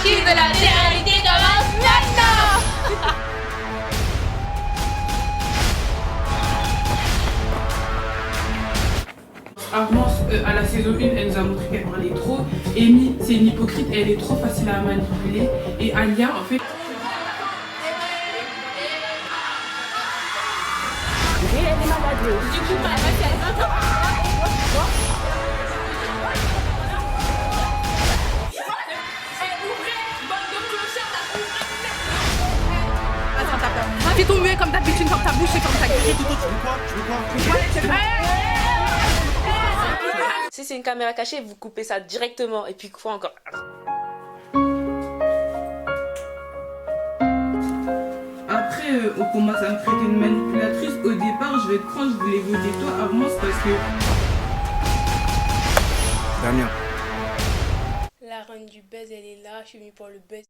Kids de la télé-réalité commence maintenant. Armance, à la saison 1, elle nous a montré qu'elle parlait trop. Amy, c'est une hypocrite, elle est trop facile à manipuler. Et Alia, en fait... Fais ton muet comme d'habitude, comme ta bouche et comme ta gueule. Si c'est une caméra cachée, vous coupez ça directement. Et puis quoi encore? Après, on commence à me traiter de manipulatrice. Au départ, je vais te prendre, je voulais voter toi, Armance, parce que... Damien. La reine du buzz, elle est là, je suis venue pour le buzz.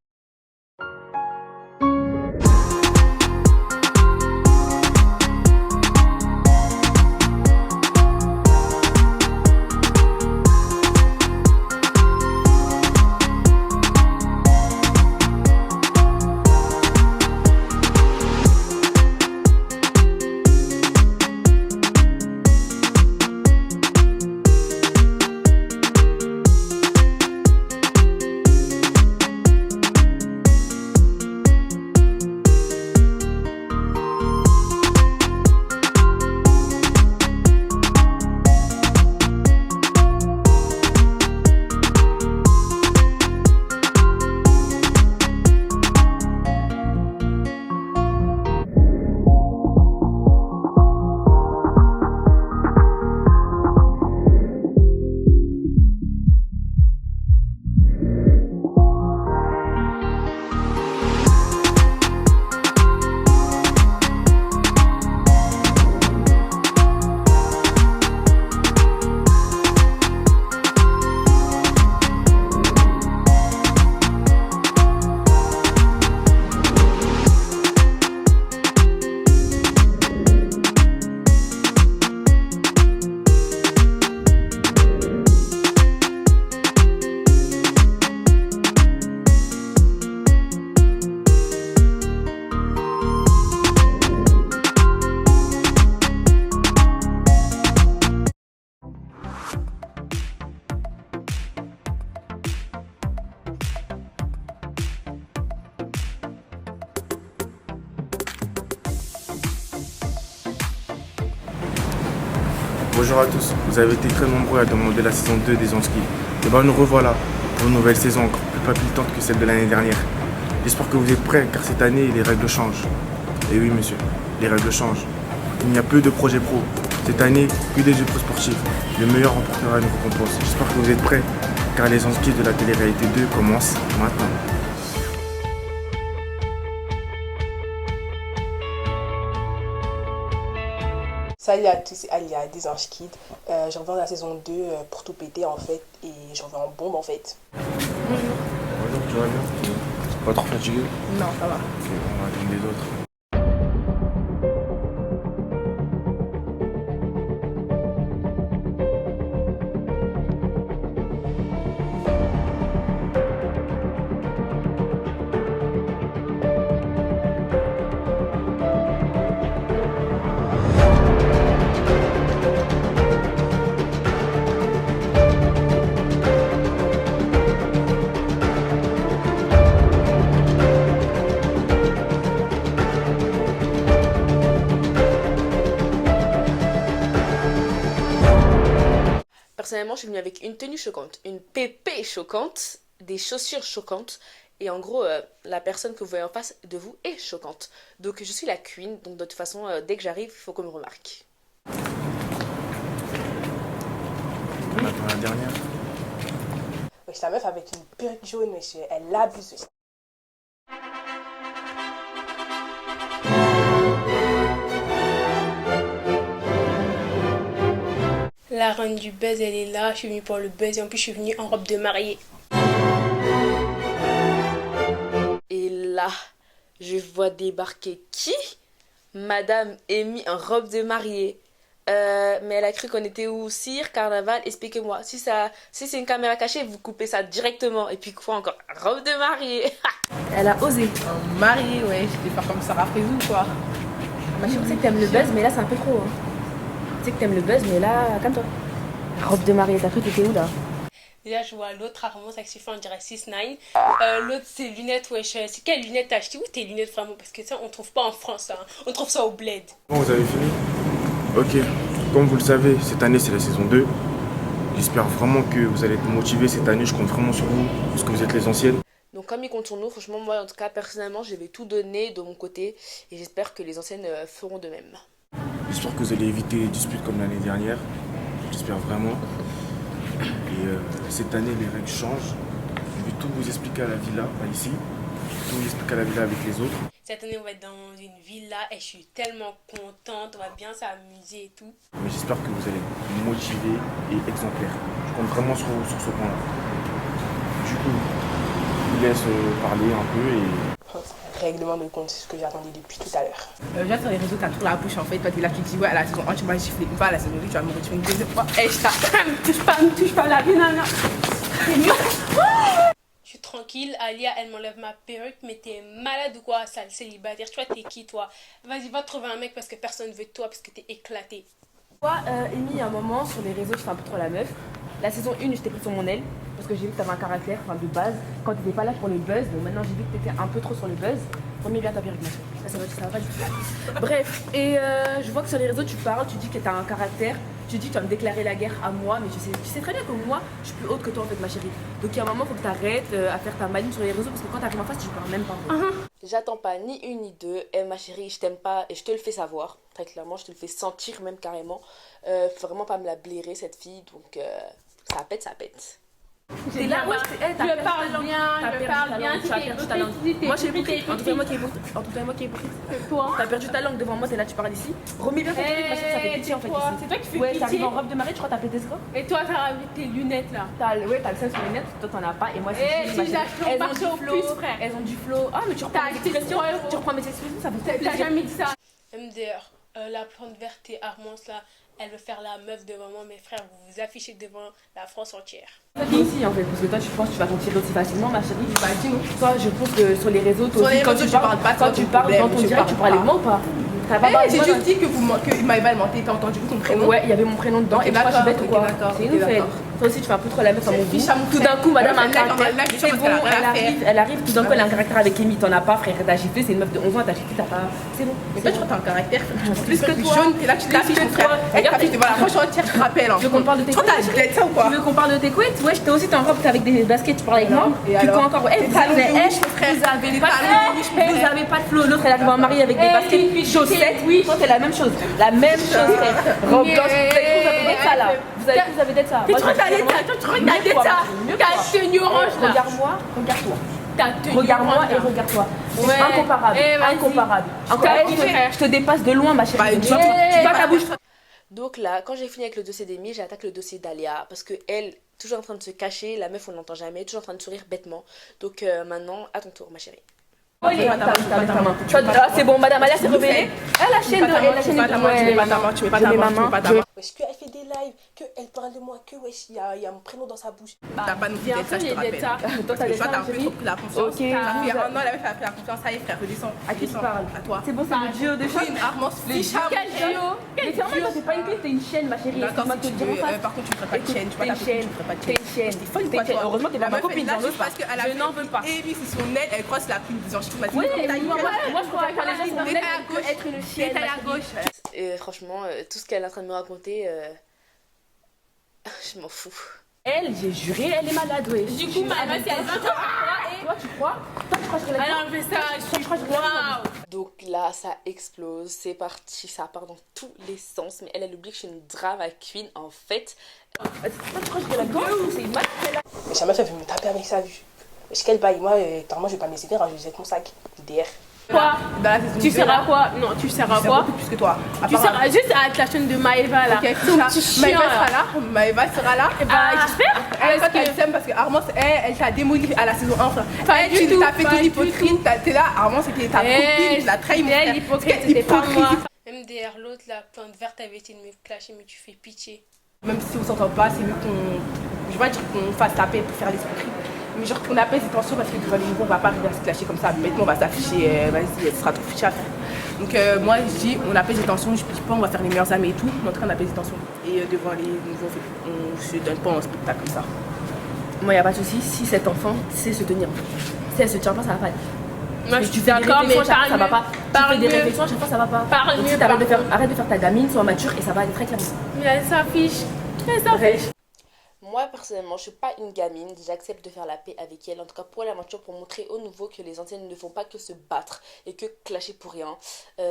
Bonjour à tous, vous avez été très nombreux à demander la saison 2 des Onskis. Et ben nous revoilà pour une nouvelle saison encore plus palpitante que celle de l'année dernière. J'espère que vous êtes prêts car cette année les règles changent. Et oui monsieur, les règles changent. Il n'y a plus de projets pro. Cette année, que des jeux pro sportifs. Le meilleur remportera une récompense. J'espère que vous êtes prêts car les Onskis de la télé-réalité 2 commencent maintenant. Salut à tous, c'est Alia des Anges Kids. Je reviens de la saison 2 pour tout péter en fait et je reviens en bombe en fait. Bonjour, tu vas bien? Pas trop fatigué? Non, ça va. Ok, on va attendre les autres. Personnellement, je suis venue avec une tenue choquante, une pépé choquante, des chaussures choquantes. Et en gros, la personne que vous voyez en face de vous est choquante. Donc je suis la queen, donc de toute façon, dès que j'arrive, il faut qu'on me remarque. On attend la dernière. Wesh, la meuf avec une perruque jaune, wesh, elle abuse. Wesh. La reine du buzz, elle est là, je suis venue pour le buzz et en plus je suis venue en robe de mariée. Et là, je vois débarquer qui? Madame Amy en robe de mariée. Mais elle a cru qu'on était où? Cire, carnaval, expliquez-moi. Si c'est une caméra cachée, vous coupez ça directement. Et puis quoi encore? Robe de mariée. Elle a osé. Marie, ouais, je vais faire comme Sarah Frézou, quoi. Ma chérie, tu sais que t'aimes le buzz, mais là c'est un peu trop. Hein. Tu sais que t'aimes le buzz, mais là, calme-toi. Robe de mariée, t'as cru que t'étais où là? Déjà, je vois l'autre Armand, ça suffit, on dirait 6ix9ine. L'autre, c'est lunettes, wesh. C'est quelles lunettes t'as acheté? Où tes lunettes vraiment? Parce que ça, on trouve pas en France, hein. On trouve ça au bled. Bon, vous avez fini? Ok. Comme vous le savez, cette année, c'est la saison 2. J'espère vraiment que vous allez être motivés cette année. Je compte vraiment sur vous, parce que vous êtes les anciennes. Donc comme ils comptent sur nous, franchement, moi en tout cas, personnellement, je vais tout donner de mon côté. Et j'espère que les anciennes feront de même. J'espère que vous allez éviter les disputes comme l'année dernière. J'espère vraiment. Et cette année, les règles changent. Je vais tout vous expliquer à la villa, pas ici. Tout vous expliquer à la villa avec les autres. Cette année, on va être dans une villa et je suis tellement contente. On va bien s'amuser et tout. Mais j'espère que vous allez être motivés et exemplaires. Je compte vraiment sur vous sur ce point-là. Du coup, je vous laisse parler un peu et... Règlement de compte, c'est ce que j'attendais depuis tout à l'heure. Déjà sur les réseaux, t'as trop la bouche en fait. Toi, t'es là, tu te dis, ouais, à la saison 1, tu m'as giflé une fois, à la saison 2, tu vas me retirer une deuxième fois. Eh, me touche pas la vie, nana. Je suis tranquille. Alia, elle m'enlève ma perruque. Mais t'es malade ou quoi, sale célibataire? Tu vois, t'es qui, toi? Vas-y, va trouver un mec parce que personne veut de toi, parce que t'es éclaté. Toi, Amy, à un moment, sur les réseaux, je fais un peu trop la meuf. La saison 1, je t'ai pris sur mon aile. Parce que j'ai vu que t'avais un caractère, enfin de base, quand t'étais pas là pour le buzz. Donc maintenant, j'ai vu que t'étais un peu trop sur le buzz. Remets bien ta perruque, ma chérie. Ça va pas du tout. Bref, et je vois que sur les réseaux, tu parles, tu dis que t'as un caractère. Tu dis que tu vas me déclarer la guerre à moi, mais tu sais très bien que moi, je suis plus haute que toi en fait, ma chérie. Donc il y a un moment, faut que t'arrêtes à faire ta maligne sur les réseaux parce que quand t'arrives en face, tu parles même pas. J'attends pas ni une ni deux. Eh ma chérie, je t'aime pas et je te le fais savoir. Très clairement, je te le fais sentir même carrément. Faut vraiment pas me la blairer cette fille. Donc ça pète, ça pète. T'es là, ouais, Je parle bien, je parle bien. Tu as perdu ta langue. Moi, j'ai hypocrite. En tout cas, moi qui est hypocrite. Toi. T'as perdu ta langue devant moi, t'es là, tu parles ici. Remets bien ta perruque, ma chérie, ça fait pitié en fait. Ici. C'est toi qui fais Ouais, pitié. t'arrives en robe de mariée, tu crois que t'as pété ce corps? Et toi, t'as ramené tes lunettes là. T'as le sel sur les lunettes, toi t'en as pas, et moi Eh, c'est si j'achète au marché au plus, frère. Elles ont du flow. Ah, mais tu reprends T'as mes acheté expressions. 3 euros. Tu reprends mes expressions, ça fait T'as plaisir. jamais dit ça. MDR, la plante verte et Armance, là, elle veut faire la meuf devant moi. Mes frères, vous vous affichez devant la France entière. Toi aussi en fait, parce que toi tu penses que tu vas t'en tirer aussi facilement, ma chérie. Toi, je pense que sur les réseaux, toi aussi, quand tu parles dans ton direct, tu parles avec moi ou pas? J'ai juste dit que Maëva mentait, t'as entendu ton prénom? Ouais, il y avait mon prénom dedans, et moi je suis bête ou quoi? C'est une nouvelle. Toi aussi tu fais un peu trop la meuf à mon goût. Tout d'un coup, madame a un caractère. C'est bon, elle arrive, tout d'un coup elle a un caractère avec Amy, t'en as pas, frère, t'as giflé, c'est une meuf de 11 ans, t'as giflé, t'as pas. C'est bon. Mais toi, tu crois que t'as un caractère Plus que toi. jaune, t'es là, tu t'affiches, mon frère. Regarde, t'affiches devant la France entière, tu te rappelles. Tu veux qu'on parle de tes couettes? T'as ça ou quoi? Tu veux qu'on parle de tes couettes? Ouais, j'étais aussi en robe avec des baskets, tu parles avec moi. Et Puis quoi alors? encore? Eh, vous talons de avez riche, mon frère. vous avez Les pas talons de riche, mon de vous frère. avez pas de flow. L'autre elle arrive en mariée avec des baskets, chaussettes. Oui, toi t'es la même chose. La même chose, frère. Robe blanche. Vous avez d'être ça là. Vous avez d'être ça. Tu regardais ça. Ta tenue orange là. Regarde-moi, regarde-toi. Ta tenue Regarde-moi orange, et là. regarde-toi. C'est Ouais. incomparable. Eh, vas-y. Incomparable. Je Encore t'avoue, une frère. je te dépasse de loin, ma chérie. Bah, Tu vois ta bouche. Donc là, quand j'ai fini avec le dossier d'Amy, j'attaque le dossier d'Alia parce que elle, toujours en train de se cacher, la meuf on l'entend jamais, toujours en train de sourire bêtement. Donc maintenant, à ton tour, ma chérie. C'est bon, madame Alia s'est révélée. Elle la chaîne de. Tu mets pas ta main, tu mets pas ta main, tu mets pas ta main, tu mets pas ta main. Wesh, qu'elle fait des lives, qu'elle parle de moi, que wesh, il y a mon prénom dans sa bouche. T'as pas nous dit ça, je te rappelle. Toi, t'as Toi, des t'as un peu chérie. trop pris la confiance. Ok. Ça fait un an, la meuf a pris la confiance. Ça y est, frère, redescends. À qui tu parles? À toi. C'est bon, c'est le duo de choc. Une Armance, Les Ficham. Quel duo? Mais c'est en fait, c'est pas une clé, t'es une chaîne, ma chérie. D'accord, Excuse-moi si de te tu dire en veux. face. Par contre, tu ne ferais pas de chaîne. Tu vois, T'es ta une chaîne. tu ne ferais pas de T'es chaîne. une chaîne. T'es folle ou T'es quoi, une chaîne. toi? Heureusement, t'es pas ma La meuf, copine, là, j'en veux juste pas. parce qu'elle a Je n'en veux pas. Et puis, c'est son aile, elle croise la pluie des anges. Oui, moi je crois que les gens sont Détail à gauche. être une chienne. Détail à gauche. Et franchement, tout ce qu'elle est en train de me raconter, je m'en fous. Elle, j'ai juré, elle est malade, ouais. Du coup, ma meuf, elle va Toi, tu crois? Toi, tu crois que je l'ai Elle a enlevé ça, je suis waouh! Donc là, ça explose, c'est parti, ça part dans tous les sens. Mais elle oublie que je suis une drama queen en fait. Toi, tu crois que je l'ai la gorge? C'est une malade, elle a. Wesh, la meuf, elle veut me taper avec sa vue. Wesh, qu'elle baille, moi, normalement, je vais pas me laisser faire, je vais jette mon sac. DR. Quoi? Dans la saison Tu 2, seras là, quoi? Non, tu seras c'est quoi? beaucoup plus que toi. Tu seras juste à la chaîne de Maëva là. Ok, Ton petit chien, Maëva là. sera là. Maëva sera là. Et bah, j'espère. Elle, Parce elle que- s'aime parce que Armand, elle t'a démoli à la saison 1. Frère. Pas Elle, du t'as tout, fait pas tout du l'hypocrite. T'es là, Armand, c'était ta Eh, copine, tu l'as trahi, mon elle, frère. l'hypocrite, Quelle c'était pas moi. hypocrisie. même derrière l'autre, la plante verte avait été de me clasher, mais tu fais pitié. Même si on s'entend pas, c'est mieux qu'on. Je vais pas dire qu'on fasse la paix pour faire l'esprit. Mais genre qu'on apaise les tensions parce que devant les nouveaux, on va pas arriver à se clasher comme ça. Maintenant, on va s'afficher, vas-y, ce sera trop fiché à faire. Donc moi, je dis, on apaise les tensions. Je dis pas, on va faire les meilleurs amis et tout. Mais en tout cas, on apaise les tensions. Et devant les nouveaux, on se donne pas un spectacle comme ça. Moi, il n'y a pas de souci. Si cet enfant sait se tenir, si elle se tient pas, ça va pas aller. Moi, je tu suis fais des d'accord, mais réflexions, ça va pas. Tu fais des mieux. réflexions, à chaque fois, ça va pas. Parle Donc, mieux, si arrête de faire ta gamine, sois mature et ça va aller très clairement. Mais elle s'affiche. Elle s'affiche. Moi, personnellement, je suis pas une gamine. J'accepte de faire la paix avec elle. En tout cas, pour l'aventure, pour montrer aux nouveaux que les anciennes ne font pas que se battre et que clasher pour rien.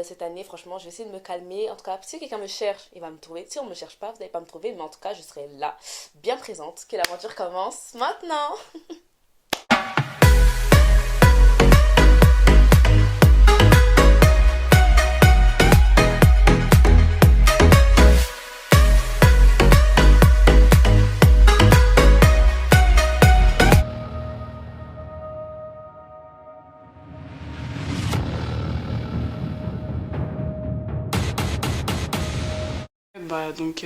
Cette année, franchement, je vais essayer de me calmer. En tout cas, si quelqu'un me cherche, il va me trouver. Si on me cherche pas, vous n'allez pas me trouver. Mais en tout cas, je serai là, bien présente. Que l'aventure commence maintenant. Donc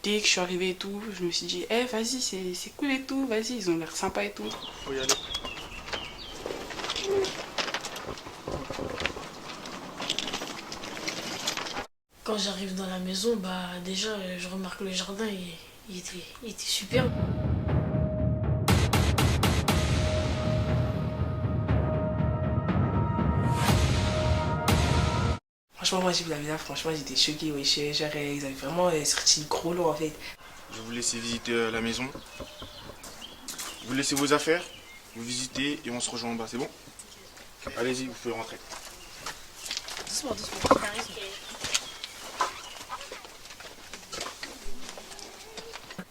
dès que je suis arrivée et tout, je me suis dit, eh vas-y, c'est cool et tout, vas-y, ils ont l'air sympas et tout. Faut y aller. Quand j'arrive dans la maison, bah déjà je remarque le jardin et il était super. Franchement, moi j'ai vu la villa, franchement j'étais choquée, ouais, genre, ils avaient vraiment sorti le gros lot en fait. Je vais vous laisser visiter la maison. Vous laissez vos affaires, vous visitez et on se rejoint en bas, c'est bon? Allez-y, vous pouvez rentrer. Doucement, doucement.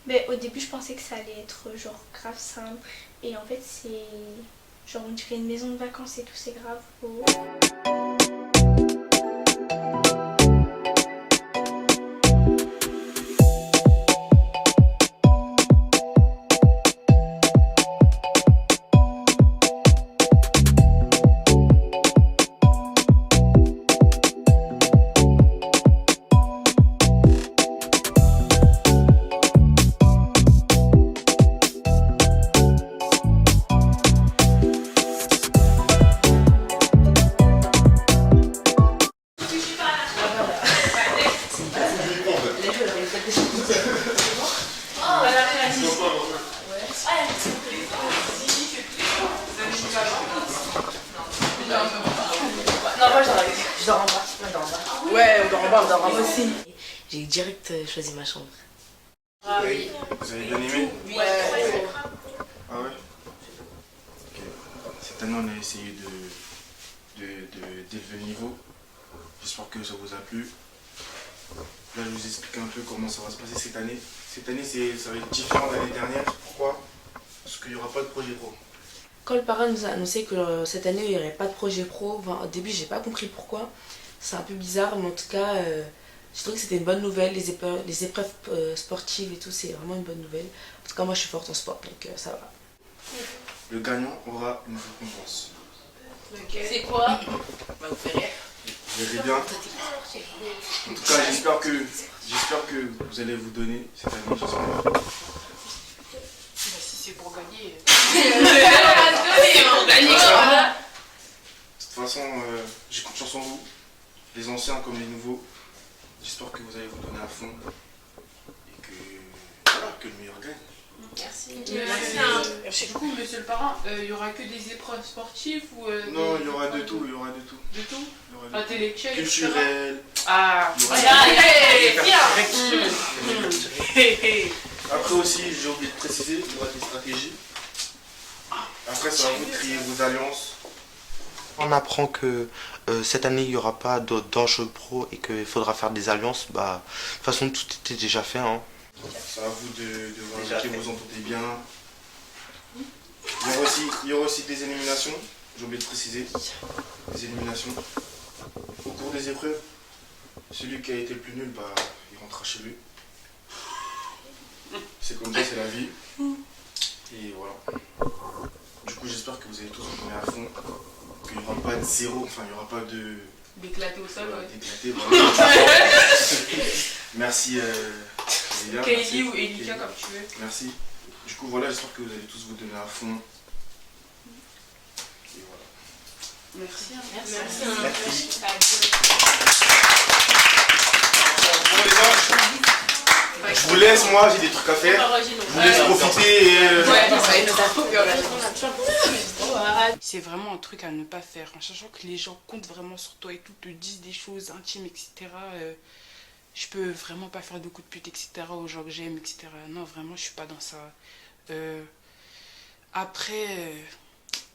Mais au début, je pensais que ça allait être genre grave simple. Et en fait, c'est genre on dirait une maison de vacances et tout, c'est grave beau. Ouais, on dort en bas aussi. J'ai direct choisi ma chambre. Ah oui. Vous avez bien aimé? Ouais. Ah ouais? Ok. Cette année, on a essayé d'élever le niveau. J'espère que ça vous a plu. Là, je vous explique un peu comment ça va se passer cette année. Cette année, ça va être différent de l'année dernière. Pourquoi? Parce qu'il n'y aura pas de projet pro. Quand le parrain nous a annoncé que cette année il n'y aurait pas de projet pro, au début j'ai pas compris pourquoi. C'est un peu bizarre, mais en tout cas, je trouve que c'était une bonne nouvelle. Les épreuves sportives et tout, c'est vraiment une bonne nouvelle. En tout cas, moi je suis forte en sport, donc ça va. Le gagnant aura une récompense. C'est quoi? Bah, vous verrez. Vous verrez bien. En tout cas, j'espère que vous allez vous donner cette année. J'espère. Si c'est pour gagner. De toute façon, j'ai confiance en vous, les anciens comme les nouveaux. J'espère que vous allez vous donner à fond et que le meilleur gagne. Merci. Merci. Du coup, monsieur le parrain, il y aura que des épreuves sportives ou Non, il y aura de tout, il y aura de tout. De tout? Il y aura de tout. Intellectuel, Culturel. Ah, Il y aura Après aussi, j'ai oublié de préciser, il y aura des stratégies. Après, c'est à vous de créer vos alliances. On apprend que cette année il n'y aura pas d'enjeu pro et qu'il faudra faire des alliances. Bah, de toute façon, tout était déjà fait. Hein. C'est à vous de voir qui vous entendez bien. Il y aura aussi des éliminations. J'ai oublié de préciser. Des éliminations. Au cours des épreuves, celui qui a été le plus nul, bah, il rentrera chez lui. C'est comme ça, c'est la vie. Et voilà. Du coup, j'espère que vous allez tous vous donner à fond. Qu'il n'y aura pas de zéro, enfin, il n'y aura pas de D'éclater au sol, ouais. D'éclater, voilà. Merci, Léa. Kaylee ou Elika, comme tu veux. Merci. Du coup, voilà, j'espère que vous allez tous vous donner à fond. Et voilà. Merci. Merci. Bon, les anges, je vous laisse, moi j'ai des trucs à faire. Je vous laisse profiter. C'est vraiment un truc à ne pas faire, en sachant que les gens comptent vraiment sur toi et tout, te disent des choses intimes, etc. Je peux vraiment pas faire de coups de pute, etc. aux gens que j'aime, etc. Non, vraiment, je suis pas dans ça. Après,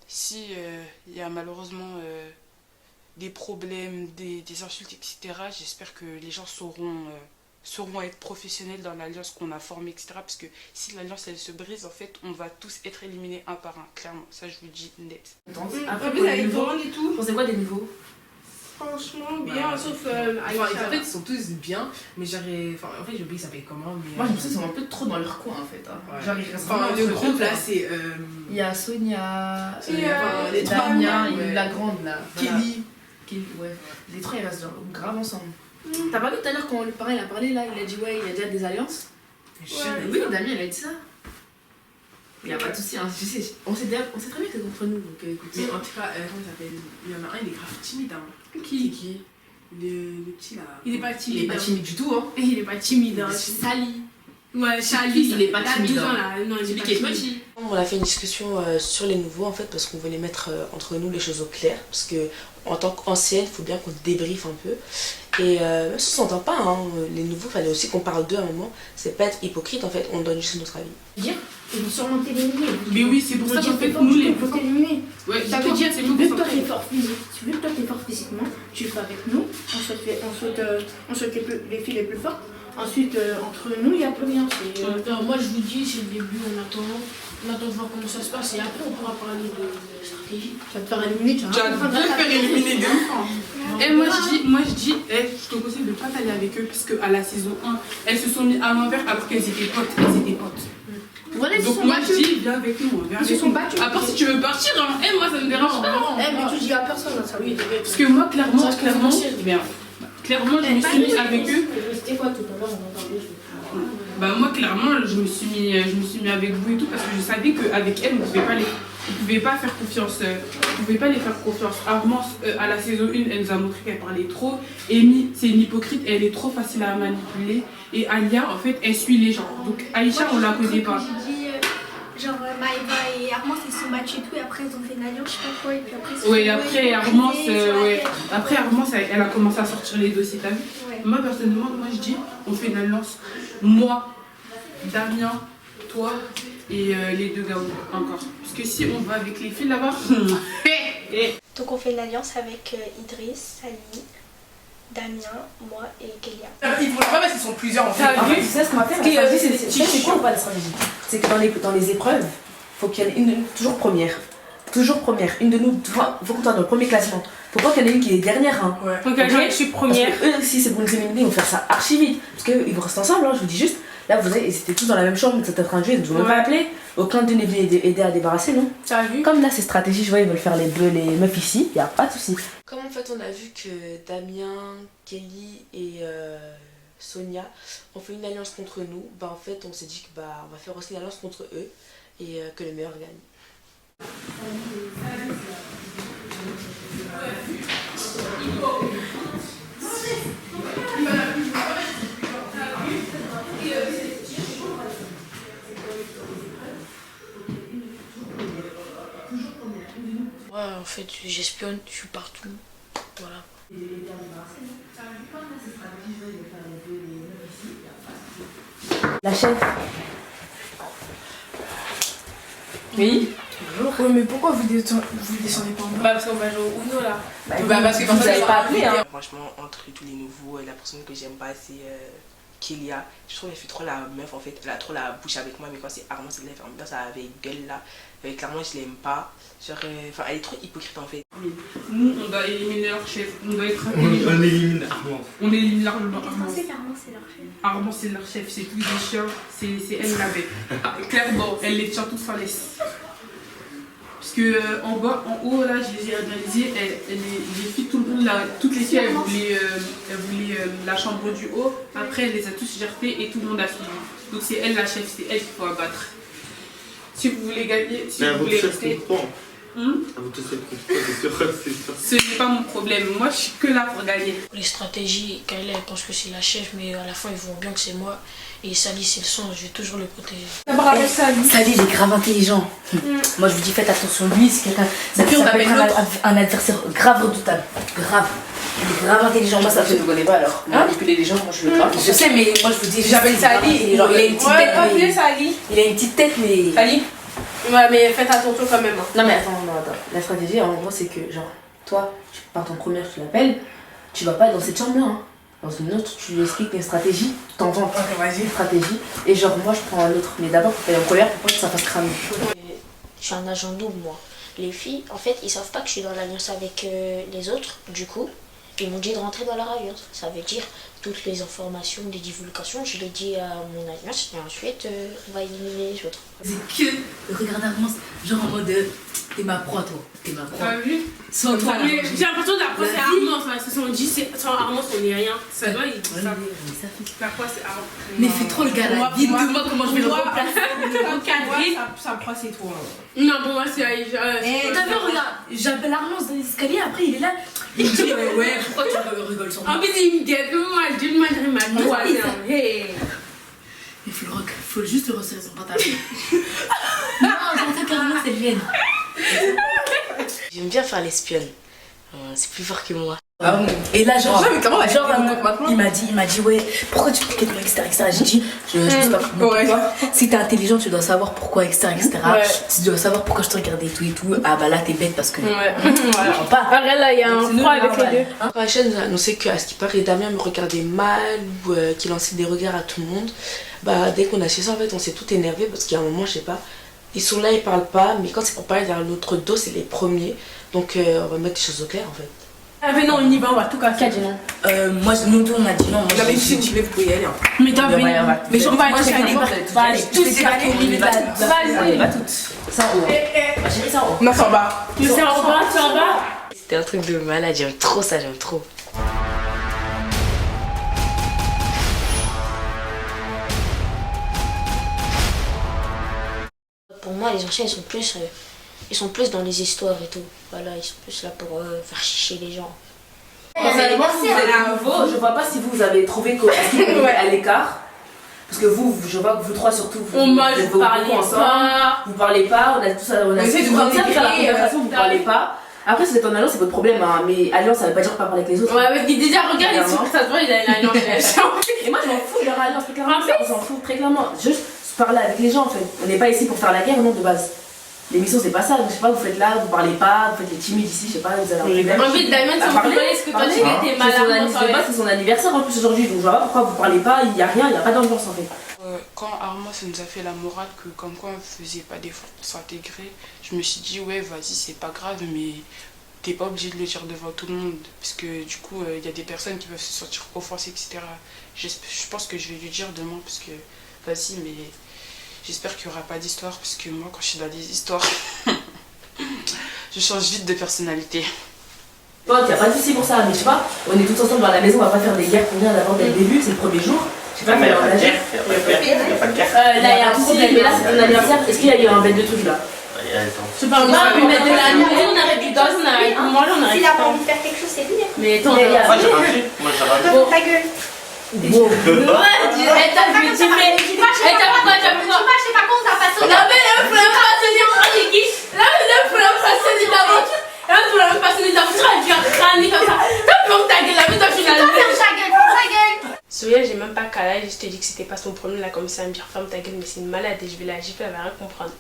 si il y a malheureusement des problèmes, des insultes, etc., j'espère que les gens sauront être professionnels dans l'alliance qu'on a formée, etc. Parce que si l'alliance elle se brise, en fait, on va tous être éliminés un par un, clairement. Ça, je vous le dis net. Après, vous avez demandé et tout. Vous pensez quoi des nouveaux? Franchement, bien, sauf en fait, ils sont tous bien, mais j'aurais. Enfin, en fait, j'ai oublié ça s'appelle comment. Mais, moi, je me sens qu'ils sont un peu trop dans leur coin en fait. Hein. Ouais. Genre, ils restent enfin, le groupe là, c'est. Il y a Sonia, les trois, Damien, ouais. la grande là. Kelly. Kelly, ouais. Les trois, ils restent genre grave ensemble. T'as pas vu tout à l'heure quand le parrain il a parlé là, il a dit ouais, il y a déjà des alliances. Oui, Damien, il a dit ça. Il n'y a pas de soucis, hein. Je sais, on sait très bien que c'est contre nous, donc écoute. Mais en tout cas, comment ça s'appelle? Il y en a un, il est grave timide. Hein. Qui le petit là. Il est pas timide. Il est pas timide du tout, hein. Il est pas timide. Hein. Sali. Ouais, Charlie, il est pas timide. 12 ans là. Non, il est pas timide. On a fait une discussion sur les nouveaux en fait parce qu'on voulait mettre entre nous les choses au clair parce que en tant qu'ancienne, il faut bien qu'on débriefe un peu. Et même si on s'entend pas, hein, les nouveaux, il fallait aussi qu'on parle d'eux à un moment. C'est pas être hypocrite en fait, on donne juste notre avis. Dire, ils vont sûrement t'éliminer. Mais oui, c'est pour ça qu'en fait, nous les. Il faut t'éliminer. Ouais, Ça veut dire, c'est vu que toi t'es fort physiquement, tu le fais avec nous. On souhaite les filles les plus fortes. Ensuite, entre nous, il n'y a plus rien. Alors, moi, je vous dis, c'est le début, on attend de voir comment ça se passe et après, on pourra parler de stratégie. Tu vas te faire éliminer, tu vas te faire éliminer de ouf. Et moi, je dis, je te conseille de ne pas t'aller avec eux, puisque à la saison 1, elles se sont mis à l'envers alors qu'elles étaient potes. Voilà, donc moi, je dis, viens avec nous. Ils se sont battus. À part si tu veux partir, hein. Moi, ça me dérange pas. Mais tu dis à personne, ça oui. Parce que moi, clairement, je me suis mis avec eux. C'était quoi tout à l'heure, on en parlait. Bah moi clairement je me suis mis avec vous et tout parce que je savais qu'avec elles vous pouvez pas faire confiance. Vous pouvez pas les faire confiance. Armance à la saison 1 elle nous a montré qu'elle parlait trop. Amy c'est une hypocrite, elle est trop facile à manipuler. Et Alia en fait elle suit les gens. Donc Aïcha on la connaît pas. J'ai dit genre Maëva et Armance ils se sont battus et tout et après ils ont fait une alliance je sais pas quoi et puis après ouais après Armance après Armance elle a commencé à sortir les dossiers t'as vu. Ouais. Moi personnellement moi je dis on fait une alliance. Moi, Damien, toi et les deux gars encore. Parce que si on va avec les filles là-bas. Donc on fait une alliance avec Idriss, Sally, Damien, moi et Kélia. Ils vont pas parce qu'ils sont plusieurs en fait. En fait, c'est ça ce qu'on va faire. C'est quoi ou pas la stratégie? C'est que dans les épreuves, il faut qu'il y en ait une de nous, toujours première. Toujours première. Une de nous, faut qu'on soit dans le premier classement. Faut pas qu'il y en ait une qui est dernière. Hein. Ouais. Donc, je suis première. Parce que eux, si c'est pour nous éliminer, ils vont faire ça archi vite. Parce qu'ils vont rester ensemble, hein, je vous dis juste. Là, ils étaient tous dans la même chambre, c'était en train de jouer, ils ne nous ont même pas appelé. Aucun d'eux n'est venu aider à débarrasser, non? T'as vu? Comme là, c'est stratégie, je vois, ils veulent faire les meufs ici, il n'y a pas de souci. Comme en fait, on a vu que Damien, Kelly et Sonia ont fait une alliance contre nous, bah en fait, on s'est dit que on va faire aussi une alliance contre eux et que le meilleur gagne. Ouais, en fait, j'espionne, je suis partout. Voilà. La chef. Oui. Ouais, mais pourquoi vous descendez pas en bas? Bah parce qu'on va jouer au Uno là. Parce que vous n'avez pas appelé, hein. Franchement, entre tous les nouveaux, la personne que j'aime pas c'est Kélia. Je trouve qu'elle fait trop la meuf en fait. Elle a trop la bouche avec moi, mais quand c'est Armand, c'est que elle fait bien ça avec gueule là. Clairement, je l'aime pas. Genre, elle est trop hypocrite en fait. Nous, on doit éliminer leur chef. On doit être On élimine Armand. On élimine largement Qu'est-ce Armand. qu'on sait qu'Armand c'est leur chef? Armand, c'est leur chef. C'est tous des chiens. C'est elle la bête. Clairement, elle les tient tous en laisse. Parce que en bas, en haut, là, je les ai analysées. Les filles, tout le monde, là, toutes les filles, elles voulaient la chambre du haut. Après, elle les a tous jartés et tout le monde a suivi. Donc c'est elle la chef, c'est elle qu'il faut abattre. Si vous voulez gagner, si vous voulez rester. Ce n'est pas mon problème. Moi, je suis que là pour gagner. Les stratégies, Kayla, elle pense que c'est la chef, mais à la fin, ils voient bien que c'est moi. Et Sally, c'est le son, je vais toujours le protéger. Sally, il est grave intelligent. Moi, je vous dis, faites attention, lui, c'est quelqu'un. Ça peut être un adversaire grave redoutable. Grave. Il est grave intelligent. Moi, ça fait. Vous ne connaissez pas alors. Manipuler les gens, moi, je le grave. Je sais, mais moi, je vous dis. J'appelle Sally. Il a une petite tête. Ouais, Sally. Il a une petite tête, mais. Sally. Ouais, mais faites attention quand même. Non, mais attends. La stratégie, en gros, c'est que, genre, toi, tu pars en première, tu l'appelles. Tu vas pas dans cette chambre-là. Hein. Dans une autre, tu lui expliques une stratégie, tu t'en vends une stratégie, et genre moi je prends l'autre. Mais d'abord, tu fais en première pour pas que ça fasse cramer. Je suis un agent double, moi. Les filles, en fait, ils savent pas que je suis dans l'alliance avec les autres. Du coup, ils m'ont dit de rentrer dans leur alliance. Ça veut dire toutes les informations, les divulgations, je les dis à mon alliance, et ensuite, on va éliminer les autres. C'est que regarde Armance, genre en mode t'es ma proie, toi. T'es ma proie. T'as vu? Sans toi. J'ai l'impression que la proie c'est Armance. Sans Armance, on n'est rien. Ça doit, il dit ça. La proie c'est Armance. Mais fais trop le gars là. Dis-moi comment je vais le replacer. Ça proie, c'est toi. Non, pour moi, c'est. T'as vu, regarde, j'appelle Armance dans les escaliers, après il est là. Il me dit, ouais, pourquoi tu rigoles sur moi? En plus, il me dit, moi, je lui demanderai ma doigt. Il faut juste le resserrer son pantalon. Non, j'en sais qu'Armance, elle vienne. J'aime bien faire l'espionne. C'est plus fort que moi. Ah bon. Et là, genre, mais comment il m'a dit, ouais, pourquoi tu fais quelqu'un, etc. J'ai dit, je sais pas pourquoi. Si t'es intelligent, tu dois savoir pourquoi, etc. Si tu dois savoir pourquoi je te regardais et tout. Ah bah là, t'es bête parce que. Voilà. Arrête, là, il y a un froid avec les deux. La chaîne nous a annoncé qu'à ce qui paraît, Damien me regardait mal ou qu'il lançait des regards à tout le monde. Bah, dès qu'on a su ça, en fait, on s'est tout énervé parce qu'il y a un moment, je sais pas. Ils sont là, ils parlent pas, mais quand c'est pour parler derrière l'autre dos, c'est les premiers. Donc, on va mettre les choses au clair en fait. Ah mais non, on y va, on va tout casser. Moi, nous deux, on a dit non. Moi, mais si tu veux, vous pouvez y aller. Mais t'as vu? Mais je vais aller tous ces Vas-y, va toutes. C'est en haut. C'est en haut. Non, c'est en bas. C'est en bas, c'est en bas. C'était un truc de malade, j'aime trop ça, j'aime trop. Pour moi, les anciens, ils sont plus dans les histoires et tout. Voilà, ils sont plus là pour faire chicher les gens. Je vois pas si vous avez trouvé qu'il est à l'écart. Parce que vous, je vois que vous trois surtout, vous parlez pas. Vous parlez pas, on a tout ça, on a tout ça, la conversation, vous parlez pas. Après, si vous êtes en alliance, c'est votre problème, hein. Mais alliance, ça veut pas dire pas parler avec les autres. Ouais, mais déjà, regarde, ça se voit, il a une alliance. Et moi, je m'en fous de leur alliance, très clairement. On s'en fout très clairement. Juste parler avec les gens, en fait. On n'est pas ici pour faire la guerre, non, de base. L'émission, c'est pas ça. Donc, je sais pas, vous faites là, vous parlez pas, vous faites les timides ici, je sais pas, vous avez un problème. En fait, Damien, si on peut parler, ce que toi, tu étais malade. C'est son anniversaire en plus aujourd'hui, donc je vois pas pourquoi vous parlez pas, il y a rien, il y a pas d'ambiance en fait. Quand Armand nous a fait la morale que comme quoi on faisait pas d'efforts pour s'intégrer, je me suis dit ouais vas-y c'est pas grave mais t'es pas obligé de le dire devant tout le monde parce que du coup il y a des personnes qui peuvent se sentir offensées etc. Je pense que je vais lui dire demain parce que vas-y mais j'espère qu'il y aura pas d'histoire parce que moi quand je suis dans des histoires je change vite de personnalité. Bon, il n'y a pas de soucis pour ça, mais je sais pas, on est tous ensemble dans la maison, on va pas faire des guerres pour rien d'abord dès le début, c'est le premier jour. Je sais pas, mais il y a pas de guerre. Là, il y a un problème, mais là c'est ton anniversaire. Est-ce qu'il y a eu un bête de trucs là? Je sais pas, moi, on arrête du dos, on arrête. Moi, j'en arrête. S'il a pas envie de faire quelque chose, c'est lui. Mais attends, Moi, ta gueule. Bon. Ouais, t'as vu, tu fais. Tu vas, je sais pas comment t'as pas sonné. Non, mais là, il faut même pas sonner en qui. Là, il faut même pas sonner d'aventure. Là, il faut même pas sonner d'aventure, elle vient crâner comme ça. Toi, ferme ta gueule, là, mais toi, finalement. Ferme ta gueule. Souya, j'ai même pas qu'à je t'ai dit que c'était pas son problème, là, comme ça, elle me dit ferme ta gueule, mais c'est une malade et je vais la gifler, elle va rien comprendre.